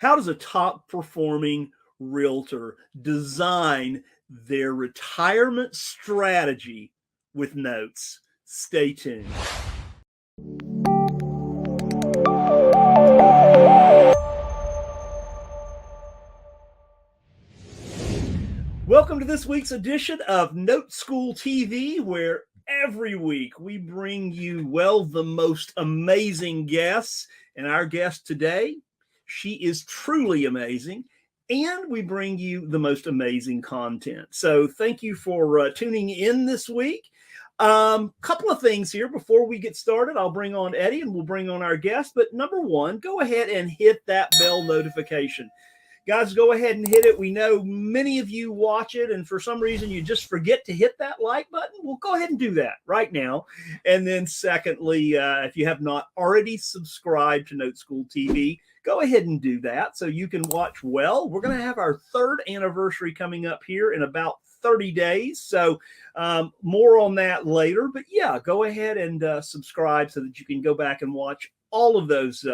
How does a top performing realtor design their retirement strategy with notes? Stay tuned. Welcome to this week's edition of Note School TV, where every week we bring you, the most amazing guests. And our guest today, she is truly amazing. And we bring you the most amazing content. So thank you for tuning in this week. Couple of things here before we get started. I'll bring on Eddie and we'll bring on our guest. But number one, go ahead and hit that bell notification. Guys, go ahead and hit it. We know many of you watch it, and for some reason you just forget to hit that like button. Well, go ahead and do that right now. And then secondly, if you have not already subscribed to Note School TV, go ahead and do that so you can watch well. We're going to have our 3rd anniversary coming up here in about 30 days. So more on that later. But yeah, go ahead and subscribe so that you can go back and watch all of those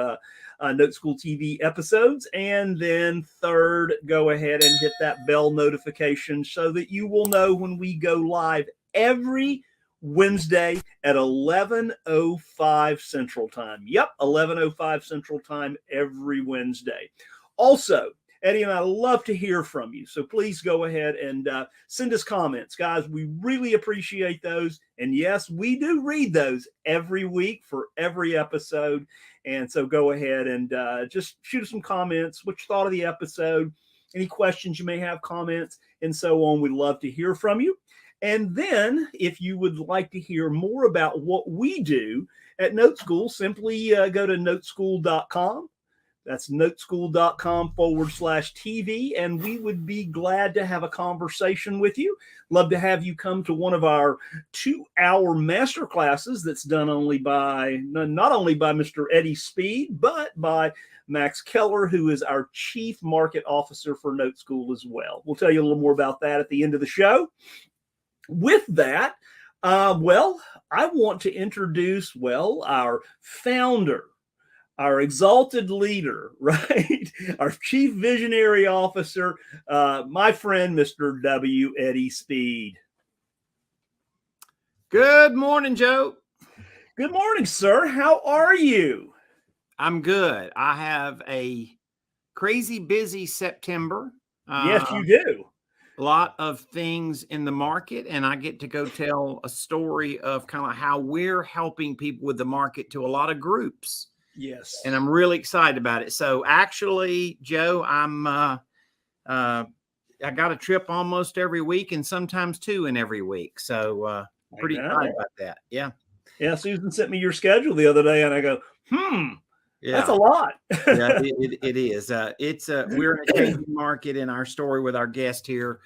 Note School TV episodes. And then third, go ahead and hit that bell notification so that you will know when we go live every Wednesday at 11:05 Central Time. Yep, 11:05 Central Time every Wednesday. Also, Eddie and I love to hear from you. So please go ahead and send us comments. Guys, we really appreciate those. And yes, we do read those every week for every episode. And so go ahead and just shoot us some comments, what you thought of the episode, any questions you may have, comments, and so on. We'd love to hear from you. And then if you would like to hear more about what we do at Note School, simply go to noteschool.com. That's noteschool.com/TV, and we would be glad to have a conversation with you. Love to have you come to one of our 2-hour master classes that's done not only by Mr. Eddie Speed, but by Max Keller, who is our Chief Market Officer for Note School as well. We'll tell you a little more about that at the end of the show. With that, I want to introduce, our founder, our exalted leader, right? Our chief visionary officer, my friend, Mr. W. Eddie Speed. Good morning, Joe. Good morning, sir. How are you? I'm good. I have a crazy busy September. Yes, you do. A lot of things in the market, and I get to go tell a story of kind of how we're helping people with the market to a lot of groups. Yes. And I'm really excited about it. So actually, Joe, I got a trip almost every week and sometimes 2 in every week. So pretty excited about that. Yeah. Yeah. Susan sent me your schedule the other day and I go, yeah, that's a lot. Yeah, it is. We're in a changing market, and our story with our guest here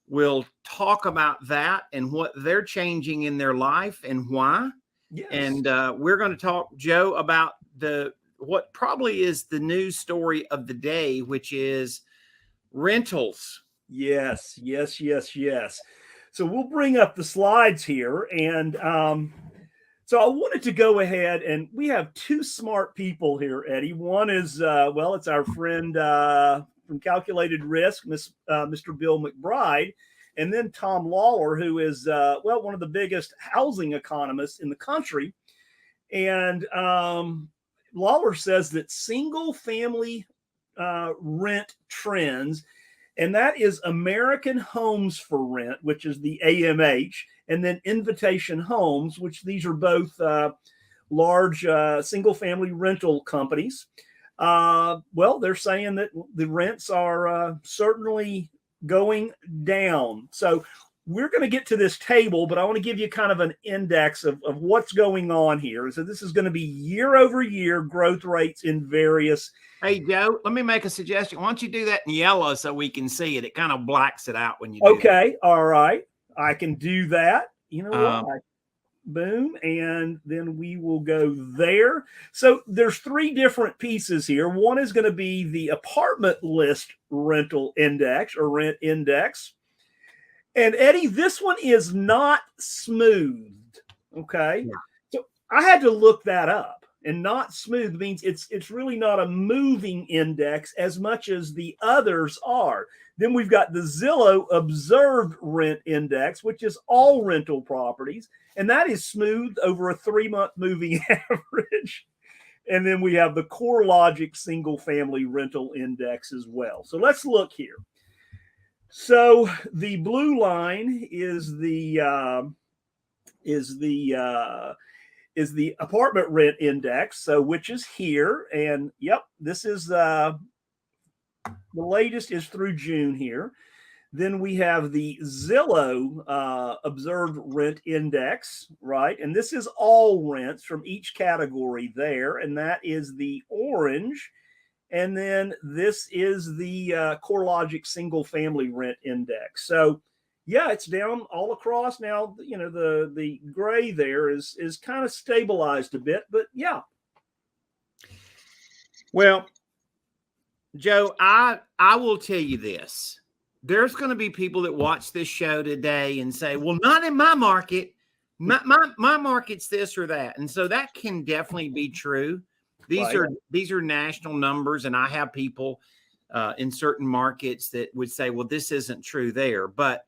will talk about that and what they're changing in their life and why. Yes. And we're going to talk, Joe, about what probably is the news story of the day, which is rentals. Yes. So we'll bring up the slides here. And so I wanted to go ahead, and we have 2 smart people here, Eddie. One is, it's our friend from Calculated Risk, Mr. Bill McBride. And then Tom Lawler, who is, one of the biggest housing economists in the country. And Lawler says that single family rent trends, and that is American Homes for Rent, which is the AMH, and then Invitation Homes, which these are both large single family rental companies. They're saying that the rents are certainly going down. So we're going to get to this table, but I want to give you kind of an index of what's going on here. So this is going to be year over year growth rates in various. Hey, Joe, let me make a suggestion. Why don't you do that in yellow so we can see it? It kind of blacks it out when you do Okay. That. All right. I can do that. You know what? Boom. And then we will go there. So there's 3 different pieces here. One is going to be the apartment list rental index or rent index. And Eddie, this one is not smoothed. Okay. Yeah. So I had to look that up. and not smooth means it's really not a moving index as much as the others are. Then we've got the Zillow observed rent index, which is all rental properties, and that is smooth over a 3-month moving average. And then we have the CoreLogic single family rental index as well. So let's look here. So the blue line is the apartment rent index, so which is here, and yep, this is the latest is through June here. Then we have the Zillow observed rent index, right? And this is all rents from each category there, and that is the orange. And then this is the CoreLogic single family rent index. So yeah, it's down all across now. You know, the gray there is kind of stabilized a bit, but yeah. Well, Joe, I will tell you this. There's going to be people that watch this show today and say, well, not in my market. My market's this or that. And so that can definitely be true. These are national numbers, and I have people in certain markets that would say, well, this isn't true there. But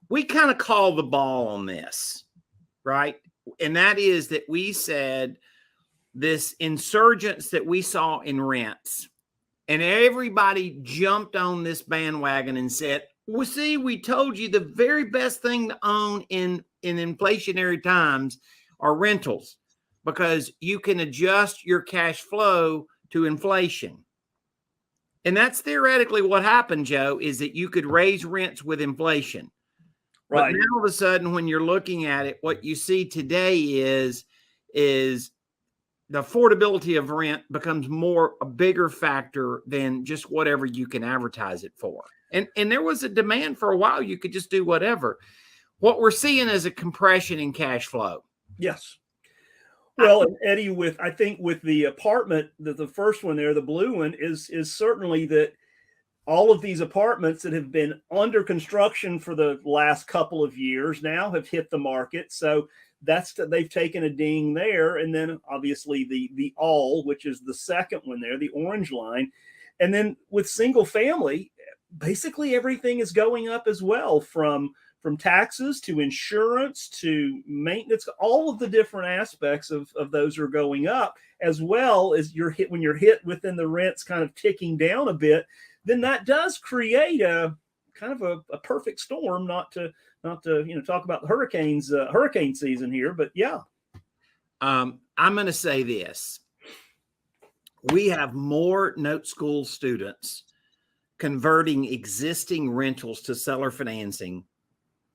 we kind of call the ball on this, right? And that is that we said this insurgence that we saw in rents, and everybody jumped on this bandwagon and said, well, see, we told you the very best thing to own in inflationary times are rentals, because you can adjust your cash flow to inflation. And that's theoretically what happened, Joe, is that you could raise rents with inflation. Right. But now all of a sudden, when you're looking at it, what you see today is the affordability of rent becomes a bigger factor than just whatever you can advertise it for. And there was a demand for a while. You could just do whatever. What we're seeing is a compression in cash flow. Yes. Well, and Eddie, I think with the apartment, the first one there, the blue one, is certainly that all of these apartments that have been under construction for the last couple of years now have hit the market. So they've taken a ding there. And then obviously the all, which is the second one there, the orange line. And then with single family, basically everything is going up as well, from taxes to insurance to maintenance. All of the different aspects of those are going up, as well as when you're hit within the rents kind of ticking down a bit. Then that does create a kind of a perfect storm. Not to talk about the hurricane season here, but yeah. I'm going to say this: we have more note school students converting existing rentals to seller financing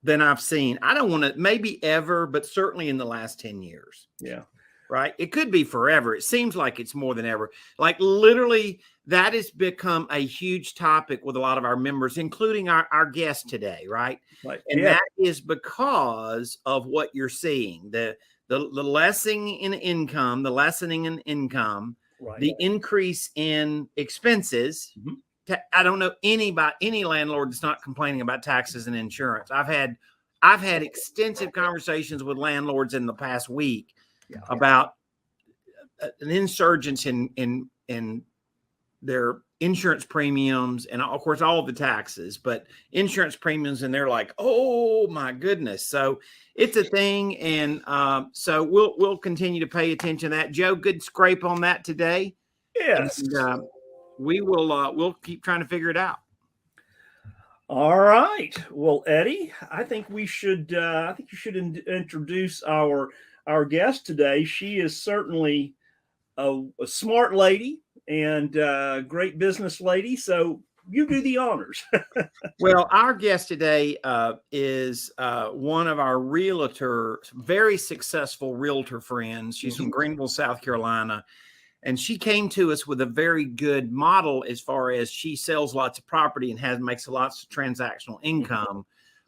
than I've seen. I don't want to, maybe ever, but certainly in the last 10 years. Yeah. Right. It could be forever. It seems like it's more than ever. Like literally, that has become a huge topic with a lot of our members, including our guest today. Right. Right. And that is because of what you're seeing, the lessening in income, right, the increase in expenses. Mm-hmm. I don't know any landlord that's not complaining about taxes and insurance. I've had extensive conversations with landlords in the past week about an insurgence in their insurance premiums, and of course all of the taxes, but insurance premiums, and they're like, oh my goodness. So it's a thing, and so we'll continue to pay attention to that. Joe, good scrape on that today. Yes. And, we'll keep trying to figure it out. All right. Well, Eddie, I think you should introduce our guest today. She is certainly a smart lady and a great business lady. So you do the honors. Well, our guest today is one of our very successful realtor friends. She's from Greenville, South Carolina. And she came to us with a very good model as far as she sells lots of property and makes lots of transactional income,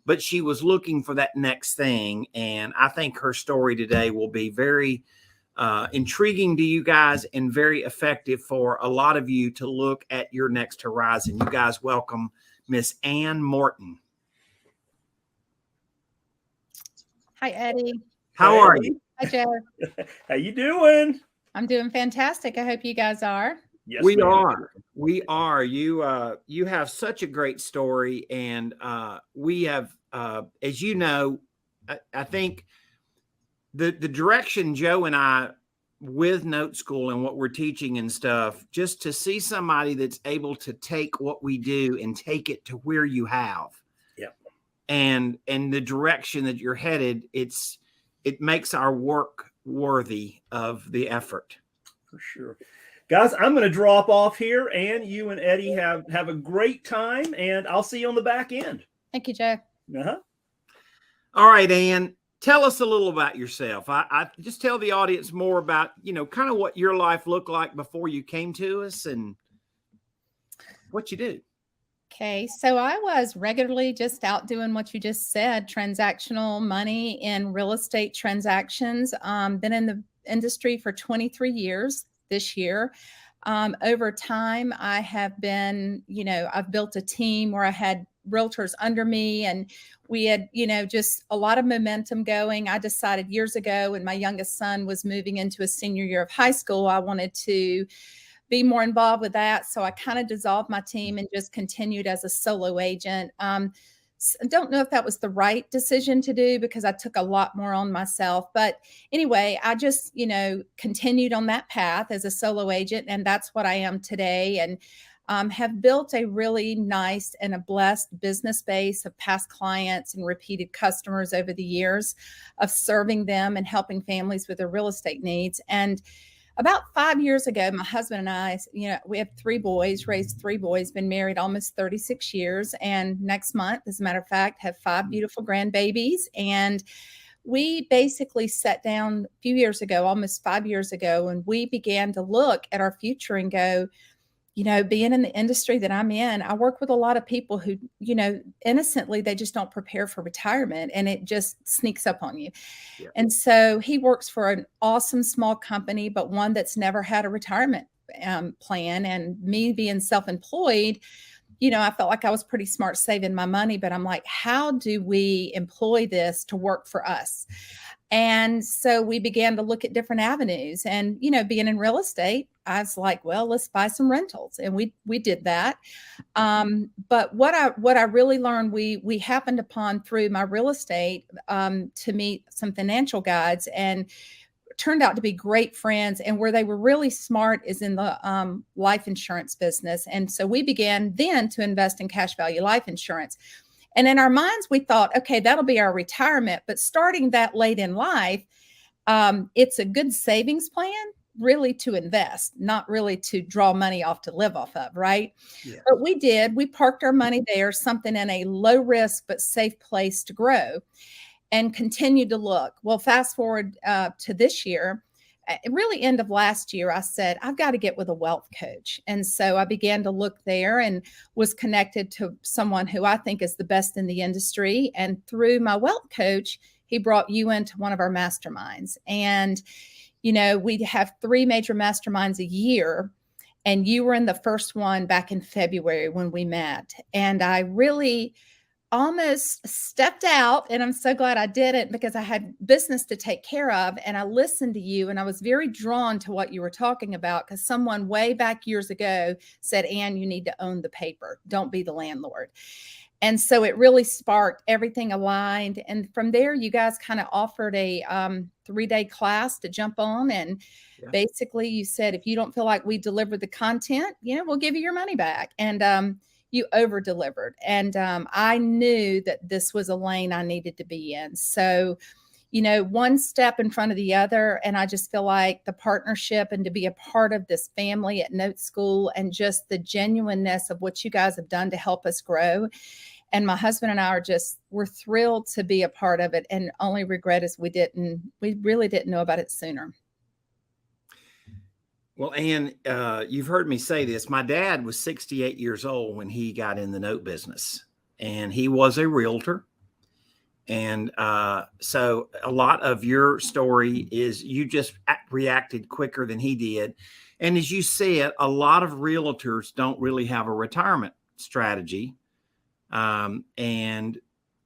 but she was looking for that next thing. And I think her story today will be very intriguing to you guys and very effective for a lot of you to look at your next horizon. You guys welcome Miss Ann Morton. Hi, Eddie. How are you? Hi, Joe. How you doing? I'm doing fantastic. I hope you guys are. Yes, We ma'am. are. We are. You have such a great story, and we have, as you know, I think the direction Joe and I with Note School and what we're teaching and stuff, just to see somebody that's able to take what we do and take it to where you have. Yep. And the direction that you're headed, it makes our work worthy of the effort. For sure. Guys, I'm going to drop off here, and you and Eddie have a great time, and I'll see you on the back end. Thank you, Joe. Uh-huh. All right, Ann, tell us a little about yourself. I just tell the audience more about, kind of what your life looked like before you came to us and what you do. Okay, so I was regularly just out doing what you just said, transactional money in real estate transactions. Been in the industry for 23 years this year. Over time, I have been, I've built a team where I had realtors under me, and we had, just a lot of momentum going. I decided years ago when my youngest son was moving into his senior year of high school, I wanted to be more involved with that. So I kind of dissolved my team and just continued as a solo agent. I don't know if that was the right decision to do because I took a lot more on myself. But anyway, I just, continued on that path as a solo agent. And that's what I am today. And have built a really nice and a blessed business base of past clients and repeated customers over the years of serving them and helping families with their real estate needs. And about 5 years ago, my husband and I, we have 3 boys, raised 3 boys, been married almost 36 years. And next month, as a matter of fact, have 5 beautiful grandbabies. And we basically sat down a few years ago, almost 5 years ago, and we began to look at our future and go, being in the industry that I'm in, I work with a lot of people who, innocently, they just don't prepare for retirement and it just sneaks up on you. Yeah. And so he works for an awesome small company, but one that's never had a retirement plan. And me being self-employed, I felt like I was pretty smart saving my money, but I'm like, how do we employ this to work for us? And so we began to look at different avenues, and, being in real estate, I was like, well, let's buy some rentals. And we did that. But what I really learned, we happened upon through my real estate to meet some financial guides, and turned out to be great friends. And where they were really smart is in the life insurance business. And so we began then to invest in cash value life insurance. And in our minds, we thought, okay, that'll be our retirement. But starting that late in life, it's a good savings plan, really to invest, not really to draw money off to live off of, right? Yeah. But we parked our money there, something in a low risk but safe place to grow, and continued to look. Well, fast forward to this year, really end of last year, I said, I've got to get with a wealth coach. And so I began to look there and was connected to someone who I think is the best in the industry. And through my wealth coach, he brought you into one of our masterminds. And, we have 3 major masterminds a year. And you were in the first one back in February when we met. And I really almost stepped out, and I'm so glad I didn't, because I had business to take care of. And I listened to you, and I was very drawn to what you were talking about, because someone way back years ago said, Ann, you need to own the paper. Don't be the landlord. And so it really sparked, everything aligned. And from there, you guys kind of offered a 3-day class to jump on. And basically you said, if you don't feel like we delivered the content, we'll give you your money back. And you over delivered. And I knew that this was a lane I needed to be in. So, one step in front of the other. And I just feel like the partnership and to be a part of this family at Note School, and just the genuineness of what you guys have done to help us grow. And my husband and I we're thrilled to be a part of it. And only regret is we really didn't know about it sooner. Well, Ann, you've heard me say this. My dad was 68 years old when he got in the note business, and he was a realtor. And so a lot of your story is you just reacted quicker than he did. And as you said, a lot of realtors don't really have a retirement strategy. And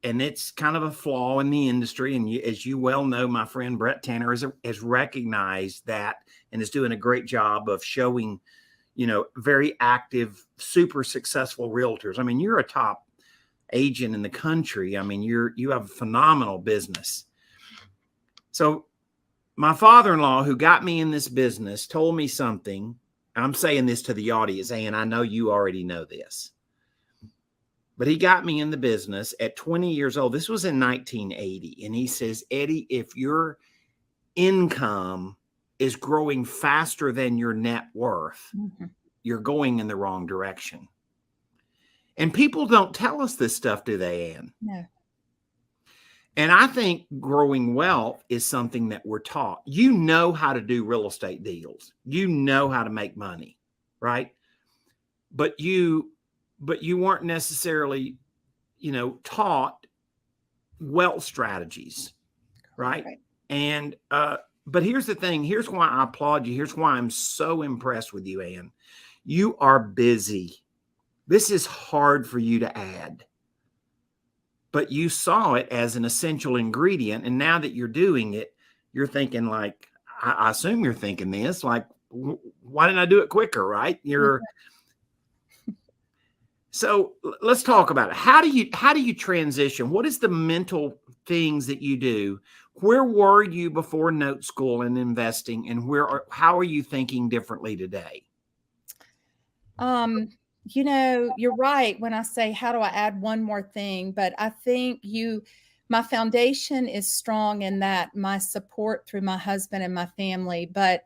and it's kind of a flaw in the industry. And as you well know, my friend Brett Tanner has recognized that and is doing a great job of showing, very active, super successful realtors. I mean, you're a top agent in the country. I mean, you have a phenomenal business. So my father-in-law, who got me in this business, told me something. I'm saying this to the audience, and I know you already know this, but he got me in the business at 20 years old. This was in 1980. And he says, Eddie, if your income is growing faster than your net worth, you're going in the wrong direction. And people don't tell us this stuff, do they, Ann? No. And I think growing wealth is something that we're taught. You know how to do real estate deals. You know how to make money, right? But you weren't necessarily, taught wealth strategies, right? And but here's the thing. Here's why I applaud you. Here's why I'm so impressed with you, Ann. You are busy. This is hard for you to add. But you saw it as an essential ingredient. And now that you're doing it, you're thinking like, I assume you're thinking this, like, why didn't I do it quicker, right? So let's talk about it. How do you transition? What is the mental things that you do? Where were you before note school and investing, and how are you thinking differently today? You're right when I say, how do I add one more thing? But I think my foundation is strong in that my support through my husband and my family. But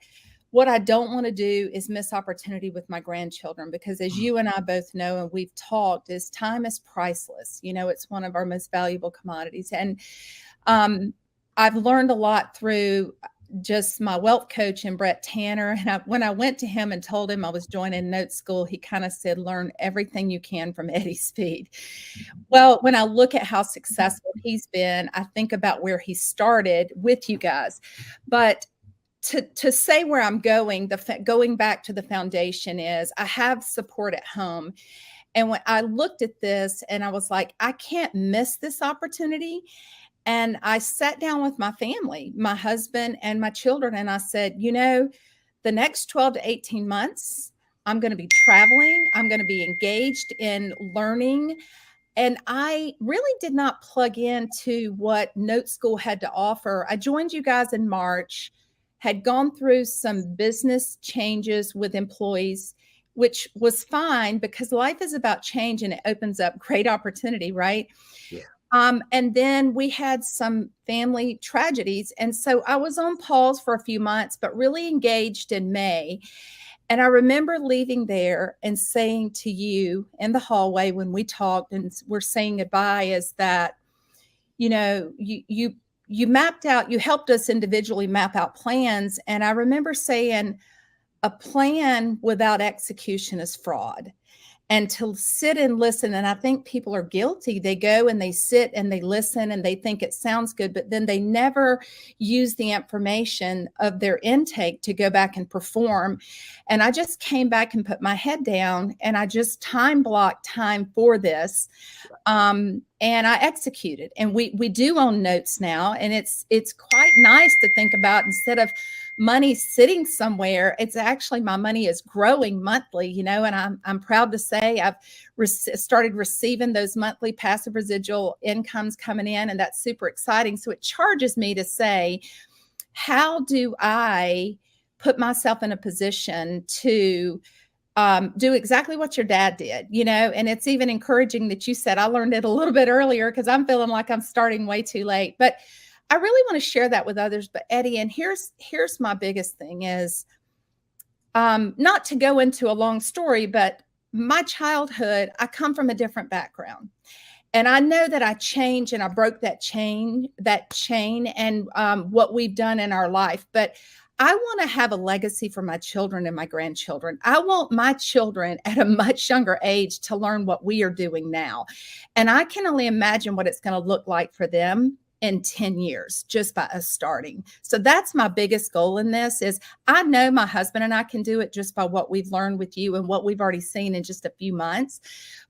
what I don't want to do is miss opportunity with my grandchildren, because as you and I both know, and we've talked, is time is priceless. It's one of our most valuable commodities. And I've learned a lot through just my wealth coach and Brett Tanner. And when I went to him and told him I was joining note school, he kind of said, learn everything you can from Eddie Speed. Well, when I look at how successful he's been, I think about where he started with you guys. But to say where I'm going, going back to the foundation is I have support at home. And when I looked at this and I was like, I can't miss this opportunity. And I sat down with my family, my husband and my children, and I said, the next 12 to 18 months, I'm going to be traveling. I'm going to be engaged in learning. And I really did not plug into what Note School had to offer. I joined you guys in March, had gone through some business changes with employees, which was fine because life is about change and it opens up great opportunity, right? Yeah. And then we had some family tragedies. And so I was on pause for a few months, but really engaged in May. And I remember leaving there and saying to you in the hallway when we talked and we're saying goodbye is that, you mapped out, you helped us individually map out plans. And I remember saying a plan without execution is fraud. And to sit and listen, and I think people are guilty. They go and they sit and they listen and they think it sounds good, but then they never use the information of their intake to go back and perform. And I just came back and put my head down and I just time blocked time for this. And I executed. And we do own notes now. And it's quite nice to think about, instead of money sitting somewhere, it's actually my money is growing monthly, and I'm proud to say I've started receiving those monthly passive residual incomes coming in, and that's super exciting. So it charges me to say, how do I put myself in a position to do exactly what your dad did, and it's even encouraging that you said I learned it a little bit earlier, because I'm feeling like I'm starting way too late. But I really want to share that with others. But Eddie, and here's my biggest thing is not to go into a long story, but my childhood, I come from a different background. And I know that I changed and I broke that chain and what we've done in our life. But I want to have a legacy for my children and my grandchildren. I want my children at a much younger age to learn what we are doing now. And I can only imagine what it's going to look like for them in 10 years just by us starting. So that's my biggest goal in this is I know my husband and I can do it just by what we've learned with you and what we've already seen in just a few months.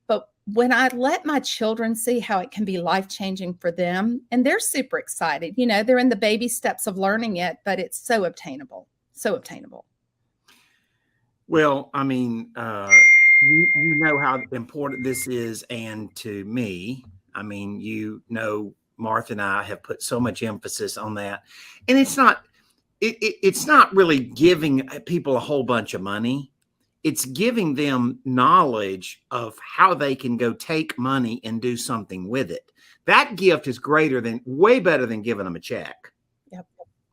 But when I let my children see how it can be life-changing for them, and they're super excited, you know, they're in the baby steps of learning it, but it's so obtainable, so obtainable. Well, I mean, you know how important this is. And to me, I mean, you know, Martha and I have put so much emphasis on that. And it's not really giving people a whole bunch of money. It's giving them knowledge of how they can go take money and do something with it. That gift is way better than giving them a check. Yep.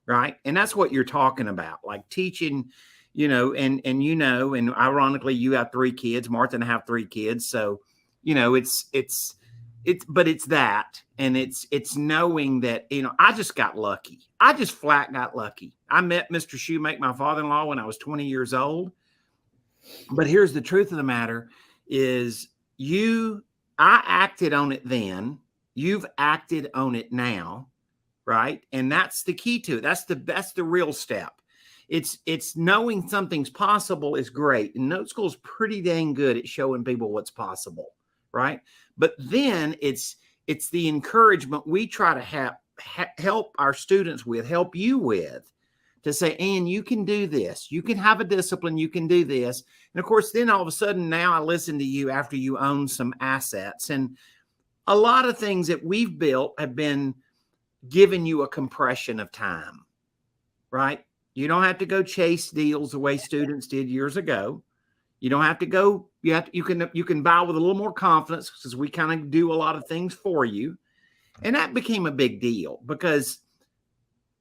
Right. And that's what you're talking about, like teaching, you know, and ironically, you have 3 kids. Martha and I have 3 kids. So, you know, but it's that, and it's knowing that, you know, I just got lucky. I just flat got lucky. I met Mr. Shoemake, my father-in-law, when I was 20 years old. But here's the truth of the matter is I acted on it then. You've acted on it now. Right. And that's the key to it. That's the real step. It's knowing something's possible is great. And Note School is pretty dang good at showing people what's possible. Right. But then it's the encouragement we try to help our students with, help you with, to say, Ann, you can do this. You can have a discipline. You can do this. And of course, then all of a sudden now I listen to you after you own some assets. And a lot of things that we've built have been giving you a compression of time, right? You don't have to go chase deals the way students did years ago. You don't have to go. You can buy with a little more confidence because we kind of do a lot of things for you. And that became a big deal because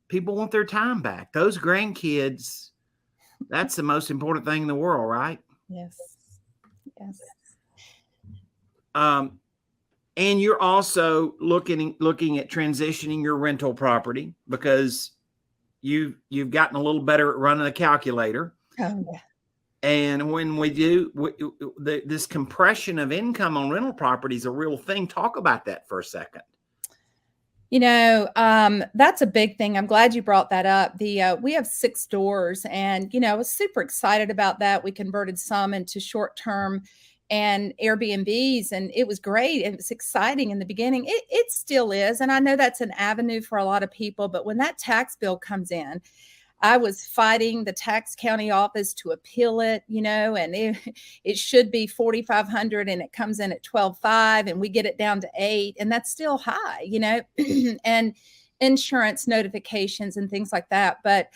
people want their time back. Those grandkids, that's the most important thing in the world, right? Yes. Yes. And you're also looking at transitioning your rental property because you've gotten a little better at running a calculator. Oh, yeah. And when we do this compression of income on rental property is a real thing. Talk about that for a second. You know, that's a big thing. I'm glad you brought that up. We have 6 doors, and, you know, I was super excited about that. We converted some into short-term and Airbnbs, and it was great. It was exciting in the beginning. It still is. And I know that's an avenue for a lot of people, but when that tax bill comes in, I was fighting the tax county office to appeal it, you know, and it should be $4,500 and it comes in at $12,500 and we get it down to $8,000, and that's still high, you know, and insurance notifications and things like that. But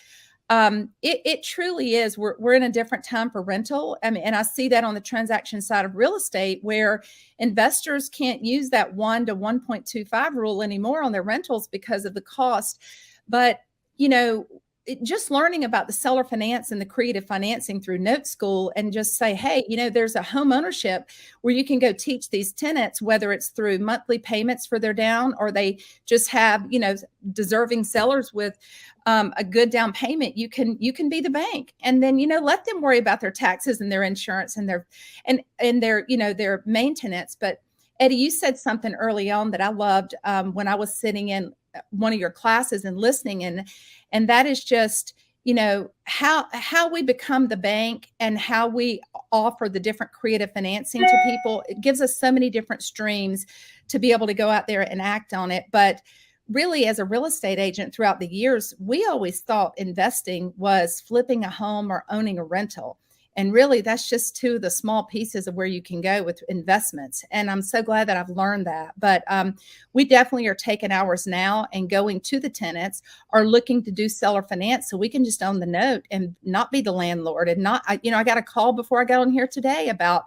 it truly is. We're in a different time for rental. I mean, and I see that on the transaction side of real estate where investors can't use that 1 to 1.25 rule anymore on their rentals because of the cost. But, you know, just learning about the seller finance and the creative financing through Note School and just say, hey, you know, there's a home ownership where you can go teach these tenants, whether it's through monthly payments for their down or they just have, you know, deserving sellers with a good down payment. You can be the bank, and then, you know, let them worry about their taxes and their insurance and their, you know, their maintenance. But Eddie, you said something early on that I loved when I was sitting in one of your classes and listening, and that is just, you know, how we become the bank and how we offer the different creative financing to people. It gives us so many different streams to be able to go out there and act on it. But really, as a real estate agent throughout the years, we always thought investing was flipping a home or owning a rental. And really, that's just 2 of the small pieces of where you can go with investments. And I'm so glad that I've learned that. But we definitely are taking ours now and going to the tenants or looking to do seller finance so we can just own the note and not be the landlord. And not, you know, I got a call before I got on here today about,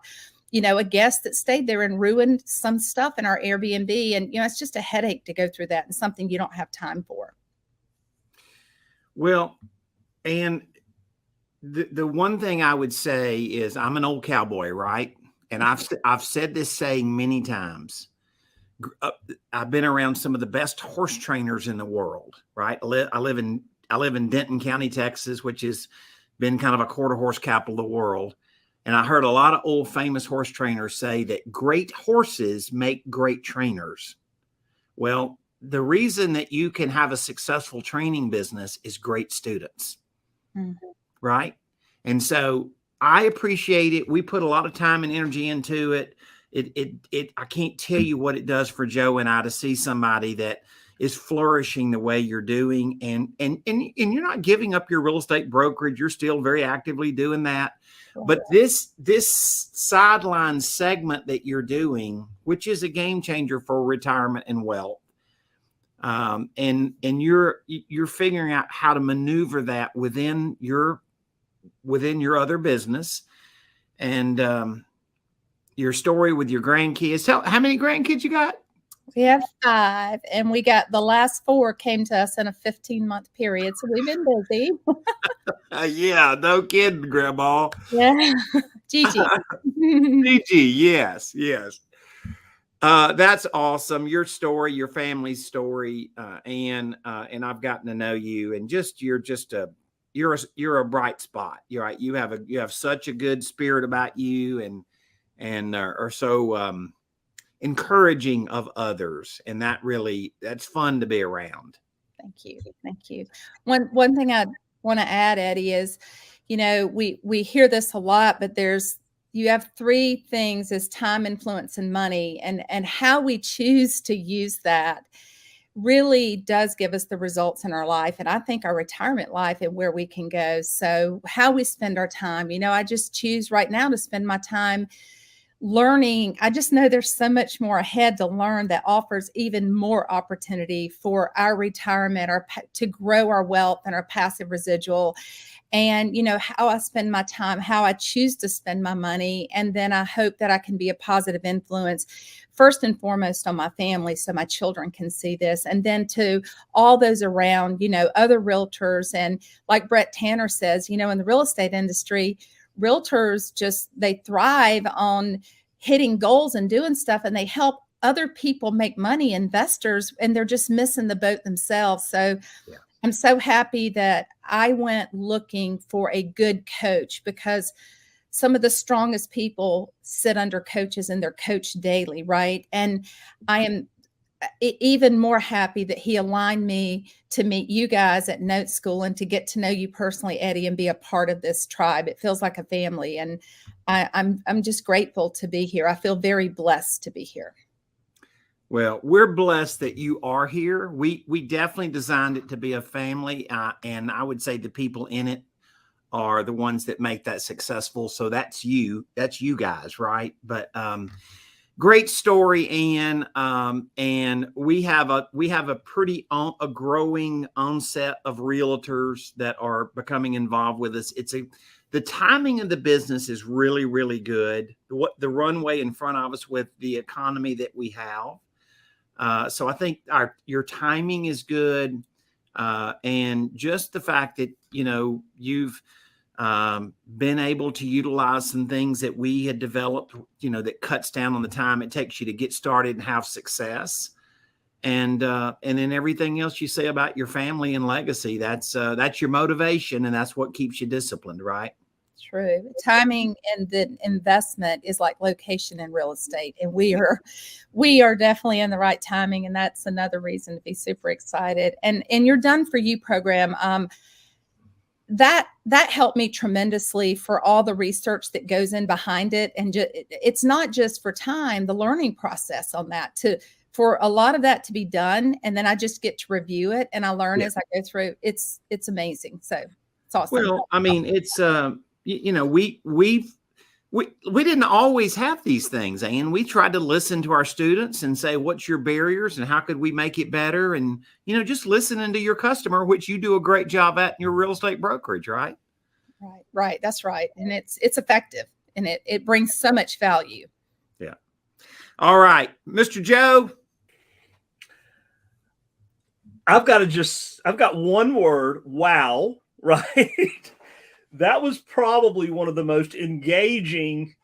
you know, a guest that stayed there and ruined some stuff in our Airbnb. And, you know, it's just a headache to go through that and something you don't have time for. Well, and the one thing I would say is I'm an old cowboy, right? And I've said this saying many times. I've been around some of the best horse trainers in the world, right? I live in Denton County, Texas, which has been kind of a quarter horse capital of the world. And I heard a lot of old famous horse trainers say that great horses make great trainers. Well, the reason that you can have a successful training business is great students, right? And so I appreciate it. We put a lot of time and energy into it. I can't tell you what it does for Joe and I to see somebody that is flourishing the way you're doing, and you're not giving up your real estate brokerage. You're still very actively doing that. But this sideline segment that you're doing, which is a game changer for retirement and wealth, and you're figuring out how to maneuver that within your other business, and your story with your grandkids. How many grandkids you got? We have 5, and we got the last 4 came to us in a 15-month period. So we've been busy. Yeah, no kidding, Grandma. Yeah. Gigi. Gigi, yes. That's awesome. Your story, your family's story, and I've gotten to know you, and you're a bright spot. You're right. You have such a good spirit about you, and are so encouraging of others, and that's fun to be around. Thank you. One thing I want to add, Eddie, is, we hear this a lot, but you have 3 things: is time, influence, and money, and how we choose to use that really does give us the results in our life, and I think our retirement life and where we can go. So how we spend our time, I just choose right now to spend my time learning. I just know there's so much more ahead to learn that offers even more opportunity for our retirement, to grow our wealth and our passive residual. And, how I spend my time, how I choose to spend my money. And then I hope that I can be a positive influence, first and foremost, on my family, so my children can see this. And then to all those around, other realtors. And like Brett Tanner says, in the real estate industry, realtors they thrive on hitting goals and doing stuff, and they help other people make money, investors, and they're just missing the boat themselves. So yeah. I'm so happy that I went looking for a good coach, because some of the strongest people sit under coaches and they're coached daily, right? And I am even more happy that he aligned me to meet you guys at Note School and to get to know you personally, Eddie, and be a part of this tribe. It feels like a family, and I'm just grateful to be here. I feel very blessed to be here. Well, we're blessed that you are here. We definitely designed it to be a family, and I would say the people in it are the ones that make that successful. So that's you guys, right? But great story, Ann. And we have a growing onset of realtors that are becoming involved with us. The timing of the business is really, really good. The runway in front of us with the economy that we have. So I think your timing is good. And just the fact that, you've been able to utilize some things that we had developed, that cuts down on the time it takes you to get started and have success. And then everything else you say about your family and legacy, that's your motivation, and that's what keeps you disciplined, right? True. Timing and the investment is like location in real estate, and we are definitely in the right timing, and that's another reason to be super excited. And your Done For You program, that helped me tremendously for all the research that goes in behind it. And it's not just for time, the learning process on that, for a lot of that to be done. And then I just get to review it, and I learn as I go through. It's amazing. So it's awesome. Well, I mean, it's, we didn't always have these things, and we tried to listen to our students and say, what's your barriers and how could we make it better? And, just listening to your customer, which you do a great job at in your real estate brokerage, right? Right. That's right. And it's effective, and it brings so much value. Yeah. All right, Mr. Joe. I've got one word. Wow. Right. That was probably one of the most engaging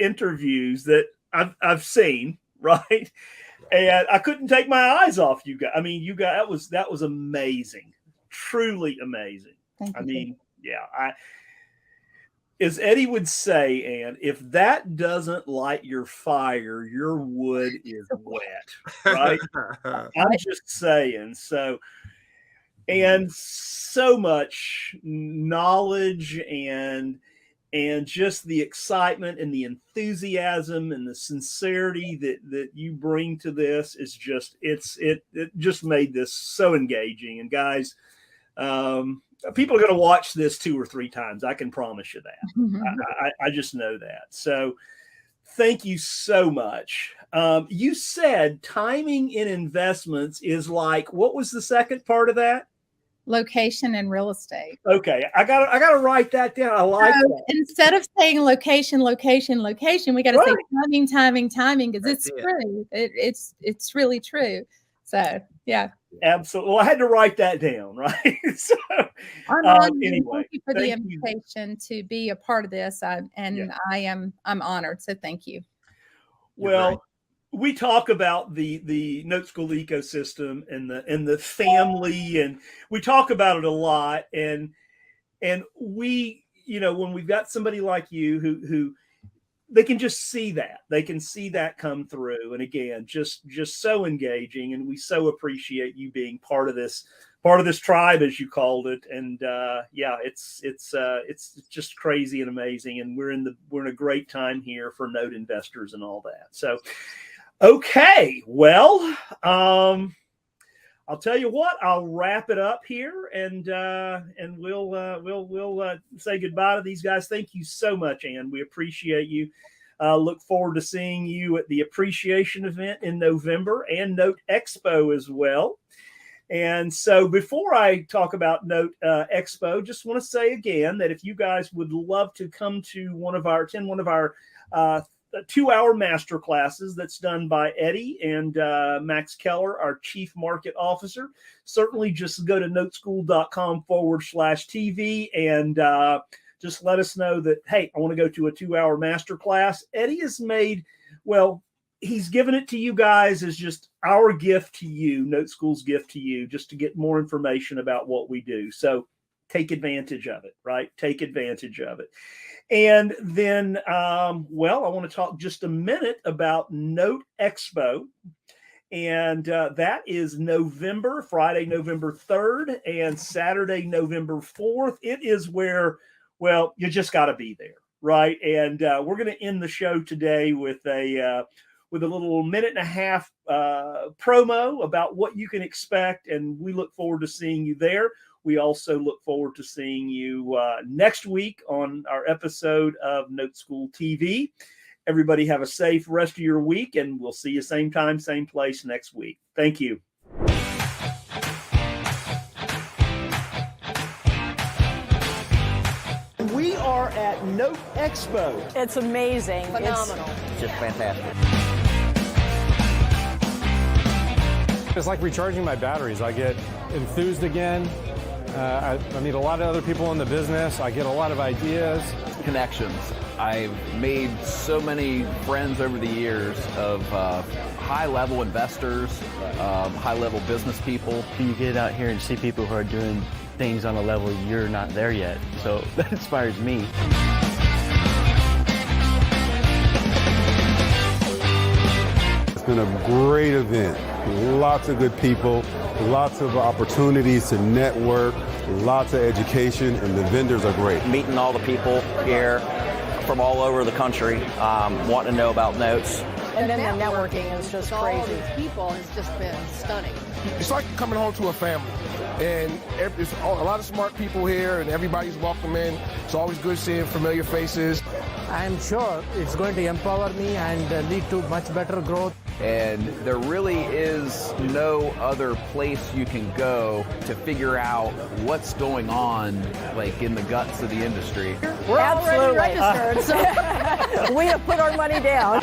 interviews that I've seen, right? And I couldn't take my eyes off you guys. I mean, you guys, that was amazing, truly amazing. Thank you. I mean, yeah, as Eddie would say, Ann, if that doesn't light your fire, your wood is wet, right? I'm just saying. So, and so much knowledge and just the excitement and the enthusiasm and the sincerity that you bring to this is just it just made this so engaging. And guys, people are going to watch this 2 or 3 times. I can promise you that. I just know that. So thank you so much. You said timing in investments is like, what was the second part of that? Location and real estate. Okay, I gotta write that down. I like that. Instead of saying location, we got to say timing, because it's true. It's really true. So yeah, absolutely. Well, I had to write that down, right? So anyway, thank you for the invitation to be a part of this, I'm honored. So thank you. Well, we talk about the Note School ecosystem and the family, and we talk about it a lot. And we, when we've got somebody like you who they can just see that, they can see that come through. And again, just so engaging, and we so appreciate you being part of this tribe, as you called it. And it's just crazy and amazing. And we're in a great time here for note investors and all that. So. Okay, well, I'll tell you what. I'll wrap it up here, and we'll say goodbye to these guys. Thank you so much, Ann. We appreciate you. Look forward to seeing you at the appreciation event in November and Note Expo as well. And so, before I talk about Note Expo, just want to say again that if you guys would love to come to attend one of our 2-hour master classes that's done by Eddie and Max Keller, our Chief Market Officer, certainly just go to noteschool.com/TV and just let us know that, hey, I want to go to a 2-hour master class. Eddie has he's given it to you guys as just our gift to you, Note School's gift to you, just to get more information about what we do. So take advantage of it, right? Take advantage of it. And then, I want to talk just a minute about Note Expo. And that is Friday, November 3rd and Saturday, November 4th. It is where, you just got to be there, right? And we're going to end the show today with a little minute and a half promo about what you can expect. And we look forward to seeing you there. We also look forward to seeing you next week on our episode of Note School TV. Everybody have a safe rest of your week, and we'll see you same time, same place next week. Thank you. We are at Note Expo. It's amazing. Phenomenal. It's just fantastic. It's like recharging my batteries. I get enthused again. I meet a lot of other people in the business. I get a lot of ideas. Connections. I've made so many friends over the years of high-level investors, high-level business people. You get out here and see people who are doing things on a level you're not there yet. So that inspires me. It's been a great event. Lots of good people, lots of opportunities to network, lots of education, and the vendors are great. Meeting all the people here from all over the country, wanting to know about notes. And then the networking is just all crazy. these people has just been stunning. It's like coming home to a family, and it's a lot of smart people here, and everybody's welcome in. It's always good seeing familiar faces. I'm sure it's going to empower me and lead to much better growth. And there really is no other place you can go to figure out what's going on, like in the guts of the industry. We're already registered, so we have put our money down.